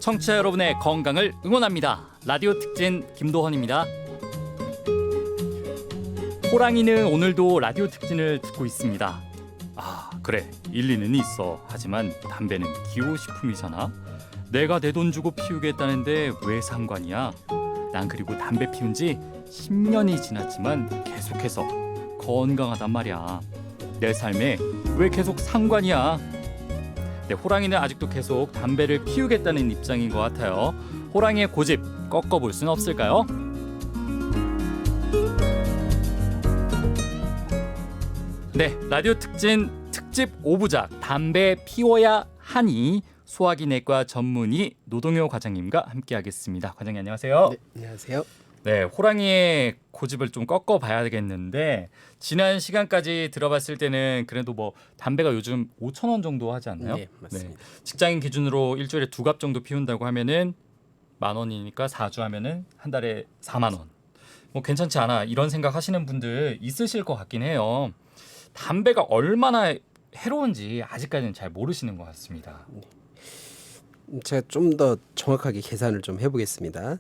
청취자 여러분의 건강을 응원합니다. 라디오 특진 김도헌입니다. 호랑이는 오늘도 라디오 특진을 듣고 있습니다. 아, 그래, 일리는 있어. 하지만 담배는 기호식품이잖아. 내가 내 돈 주고 피우겠다는데 왜 상관이야? 난 그리고 담배 피운 지 10년이 지났지만 계속해서 건강하단 말이야. 내 삶에 왜 계속 상관이야? 네, 호랑이는 아직도 계속 담배를 피우겠다는 입장인 것 같아요. 호랑이의 고집 꺾어볼 수는 없을까요? 네, 라디오 특진 특집 5부작 담배 피워야 하니 소화기 내과 전문의 노동요 과장님과 함께하겠습니다. 과장님 안녕하세요. 네, 안녕하세요. 네, 호랑이의 고집을 좀 꺾어봐야 되겠는데 지난 시간까지 들어봤을 때는 그래도 뭐 담배가 요즘 5,000원 정도 하지 않나요? 네, 맞습니다. 직장인 기준으로 일주일에 2갑 정도 피운다고 하면은 10,000원이니까 4주 하면은 한 달에 4만 원. 뭐 괜찮지 않아 이런 생각 하시는 분들 있으실 것 같긴 해요. 담배가 얼마나 해로운지 아직까지는 잘 모르시는 것 같습니다. 제가 좀 더 정확하게 계산을 좀 해보겠습니다.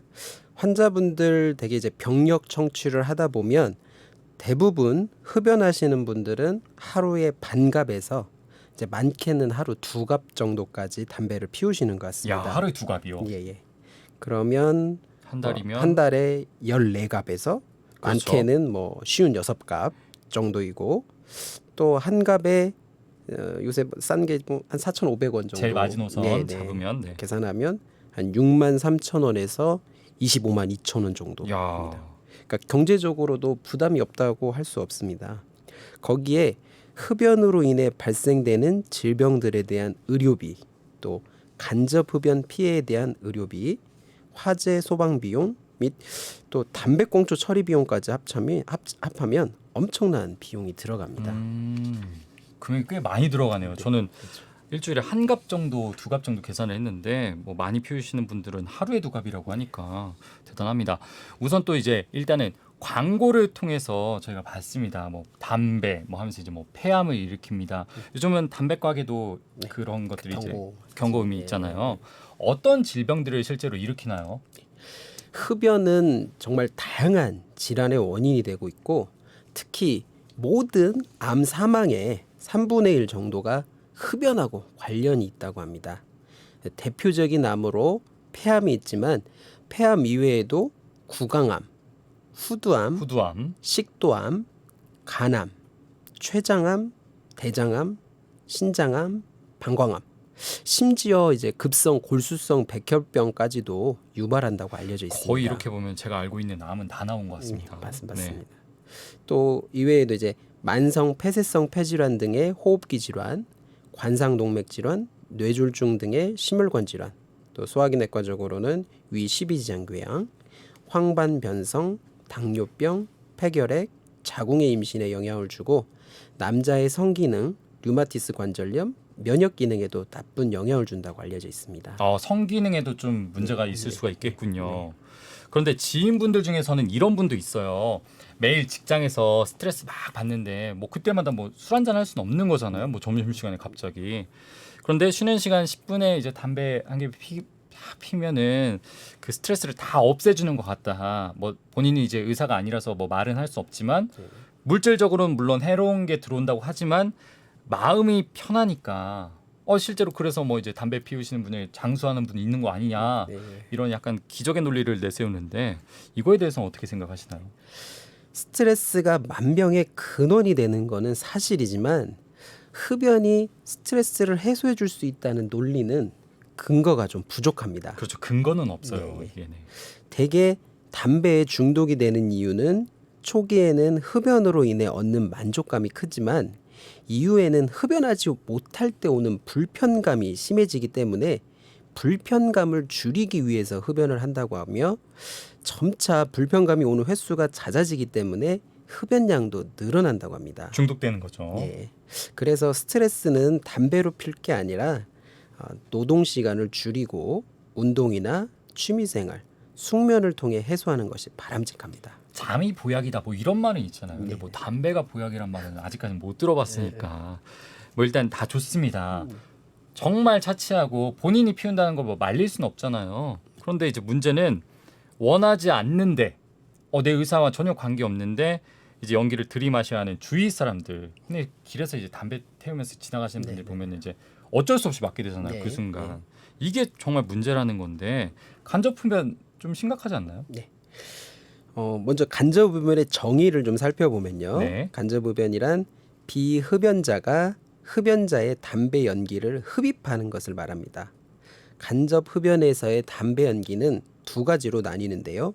환자분들 대개 이제 병력 청취를 하다 보면 대부분 흡연하시는 분들은 하루에 반갑에서 이제 많게는 하루 2갑 정도까지 담배를 피우시는 것 야, 같습니다. 하루에 2갑이요? 예. 그러면 한 달이면 한 달에 14갑에서 그렇죠. 많게는 뭐 56갑 정도이고 또 한 갑에 요새 싼 게 한 4,500원 정도. 제일 마지노선 잡으면 계산하면 한 63,000원에서 252,000원 정도. 야. 그러니까 경제적으로도 부담이 없다고 할 수 없습니다. 거기에 흡연으로 인해 발생되는 질병들에 대한 의료비, 또 간접 흡연 피해에 대한 의료비, 화재 소방 비용 및 또 담배꽁초 처리 비용까지 합하면 엄청난 비용이 들어갑니다. 금액이 꽤 많이 들어가네요. 저는 일주일에 1갑 정도, 2갑 정도 계산을 했는데 뭐 많이 피우시는 분들은 하루에 2갑이라고 하니까 대단합니다. 우선 또 이제 일단은 광고를 통해서 저희가 봤습니다. 뭐 담배 뭐 하면서 이제 뭐 폐암을 일으킵니다. 요즘은 담배 가게도 그런 것들이 이제 경고음이 있잖아요. 어떤 질병들을 실제로 일으키나요? 흡연은 정말 다양한 질환의 원인이 되고 있고 특히 모든 암 사망의 3분의 1 정도가 흡연하고 관련이 있다고 합니다. 대표적인 암으로 폐암이 있지만 폐암 이외에도 구강암, 후두암, 식도암, 간암, 췌장암, 대장암, 신장암, 방광암, 심지어 이제 급성 골수성 백혈병까지도 유발한다고 알려져 있습니다. 거의 이렇게 보면 제가 알고 있는 암은 다 나온 것 같습니다. 맞습니다. 또 이외에도 이제 만성 폐쇄성 폐질환 등의 호흡기 질환, 관상동맥 질환, 뇌졸중 등의 심혈관 질환, 또 소화기 내과적으로는 위 십이지장궤양, 황반변성, 당뇨병, 폐결핵, 자궁의 임신에 영향을 주고 남자의 성기능, 류마티스 관절염, 면역 기능에도 나쁜 영향을 준다고 알려져 있습니다. 성기능에도 좀 문제가 있을 수가 있겠군요. 그런데 지인분들 중에서는 이런 분도 있어요. 매일 직장에서 스트레스 막 받는데 뭐 그때마다 뭐 술 한잔 할 수는 없는 거잖아요. 뭐 점심시간에 갑자기. 그런데 쉬는 시간 10분에 이제 담배 한 개 피면은 그 스트레스를 다 없애주는 것 같다. 뭐 본인이 이제 의사가 아니라서 뭐 말은 할 수 없지만 물질적으로는 물론 해로운 게 들어온다고 하지만 마음이 편하니까 실제로 그래서 뭐 이제 담배 피우시는 분이 장수하는 분이 있는 거 아니냐 이런 약간 기적의 논리를 내세우는데 이거에 대해서는 어떻게 생각하시나요? 스트레스가 만병의 근원이 되는 거는 사실이지만 흡연이 스트레스를 해소해 줄 수 있다는 논리는 근거가 좀 부족합니다. 그렇죠. 근거는 없어요. 대개 담배에 중독이 되는 이유는 초기에는 흡연으로 인해 얻는 만족감이 크지만 이후에는 흡연하지 못할 때 오는 불편감이 심해지기 때문에 불편감을 줄이기 위해서 흡연을 한다고 하며 점차 불편감이 오는 횟수가 잦아지기 때문에 흡연량도 늘어난다고 합니다. 중독되는 거죠. 그래서 스트레스는 담배로 필 게 아니라 노동 시간을 줄이고 운동이나 취미생활, 숙면을 통해 해소하는 것이 바람직합니다. 잠이 보약이다 뭐 이런 말은 있잖아요. 근데 뭐 담배가 보약이란 말은 아직까지 못 들어봤으니까 뭐 일단 다 좋습니다. 정말 차치하고 본인이 피운다는 걸 뭐 말릴 수는 없잖아요. 그런데 이제 문제는 원하지 않는데 내 의사와 전혀 관계 없는데 이제 연기를 들이마셔야 하는 주위 사람들. 근데 길에서 이제 담배 태우면서 지나가시는 분들 보면 이제 어쩔 수 없이 맞게 되잖아요. 네, 그 순간. 네. 이게 정말 문제라는 건데 간접 흡연 좀 심각하지 않나요? 먼저 간접흡연의 정의를 좀 살펴보면요. 네. 간접흡연이란 비흡연자가 흡연자의 담배 연기를 흡입하는 것을 말합니다. 간접흡연에서의 담배 연기는 두 가지로 나뉘는데요.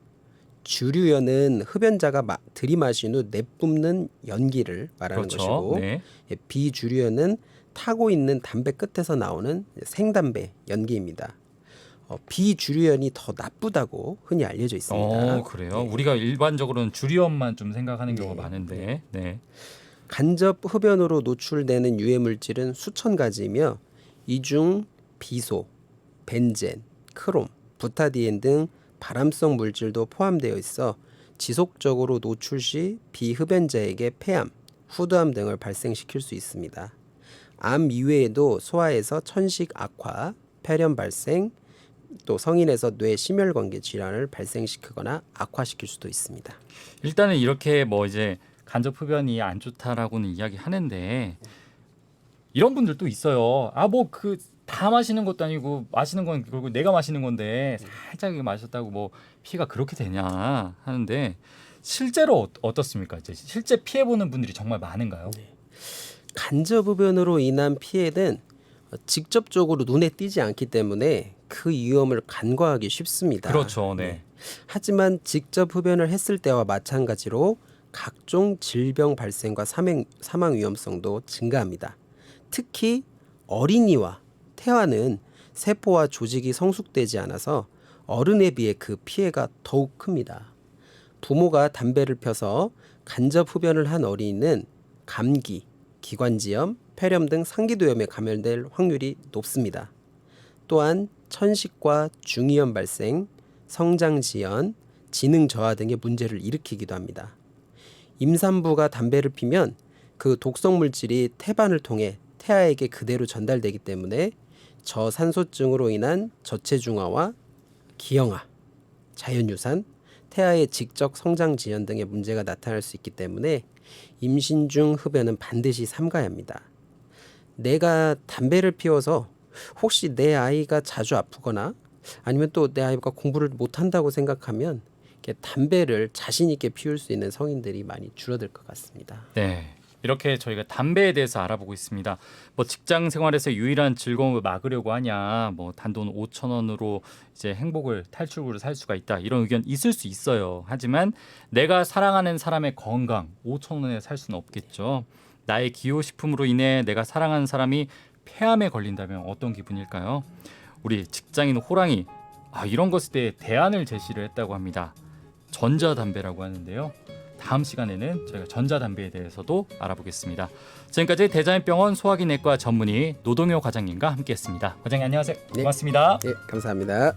주류연은 흡연자가 들이마신 후 내뿜는 연기를 말하는 그렇죠. 것이고 네. 비주류연은 타고 있는 담배 끝에서 나오는 생담배 연기입니다. 비주류연이 더 나쁘다고 흔히 알려져 있습니다. 그래요. 우리가 일반적으로는 주리엄만 좀 생각하는 경우가 네. 많은데. 네. 간접 흡연으로 노출되는 유해 물질은 수천 가지이며 이 중 비소, 벤젠, 크롬, 부타디엔 등 발암성 물질도 포함되어 있어 지속적으로 노출 시 비흡연자에게 폐암, 후두암 등을 발생시킬 수 있습니다. 암 이외에도 소아에서 천식 악화, 폐렴 발생, 또 성인에서 뇌 심혈관계 질환을 발생시키거나 악화시킬 수도 있습니다. 일단은 이렇게 뭐 이제 간접 흡연이 안 좋다라고는 이야기하는데 이런 분들도 있어요. 뭐 그 다 마시는 것도 아니고 마시는 건 결국 내가 마시는 건데 살짝 이거 마셨다고 뭐 피해가 그렇게 되냐 하는데 실제로 어떻습니까? 이제 실제 피해 보는 분들이 정말 많은가요? 간접흡연으로 인한 피해는 직접적으로 눈에 띄지 않기 때문에 그 위험을 간과하기 쉽습니다. 그렇죠. 네. 하지만 직접 흡연을 했을 때와 마찬가지로 각종 질병 발생과 사망 위험성도 증가합니다. 특히 어린이와 태아는 세포와 조직이 성숙되지 않아서 어른에 비해 그 피해가 더욱 큽니다. 부모가 담배를 펴서 간접 흡연을 한 어린이는 감기, 기관지염, 폐렴 등 상기도염에 감염될 확률이 높습니다. 또한 천식과 중이염 발생, 성장 지연, 지능 저하 등의 문제를 일으키기도 합니다. 임산부가 담배를 피면 그 독성 물질이 태반을 통해 태아에게 그대로 전달되기 때문에 저산소증으로 인한 저체중아와 기형아, 자연유산, 태아의 직접 성장 지연 등의 문제가 나타날 수 있기 때문에 임신 중 흡연은 반드시 삼가야 합니다. 내가 담배를 피워서 혹시 내 아이가 자주 아프거나 아니면 또 내 아이가 공부를 못한다고 생각하면 이렇게 담배를 자신 있게 피울 수 있는 성인들이 많이 줄어들 것 같습니다. 네. 이렇게 저희가 담배에 대해서 알아보고 있습니다. 뭐 직장 생활에서 유일한 즐거움을 막으려고 하냐, 뭐 단돈 5,000원으로 이제 행복을 탈출구를 살 수가 있다 이런 의견 있을 수 있어요. 하지만 내가 사랑하는 사람의 건강 5,000원에 살 수는 없겠죠. 나의 기호식품으로 인해 내가 사랑하는 사람이 폐암에 걸린다면 어떤 기분일까요? 우리 직장인 호랑이 이런 것에 대해 대안을 제시를 했다고 합니다. 전자담배라고 하는데요. 다음 시간에는 저희가 전자담배에 대해서도 알아보겠습니다. 지금까지 대자연병원 소화기내과 전문의 노동요 과장님과 함께했습니다. 과장님 안녕하세요. 네. 고맙습니다. 네, 감사합니다.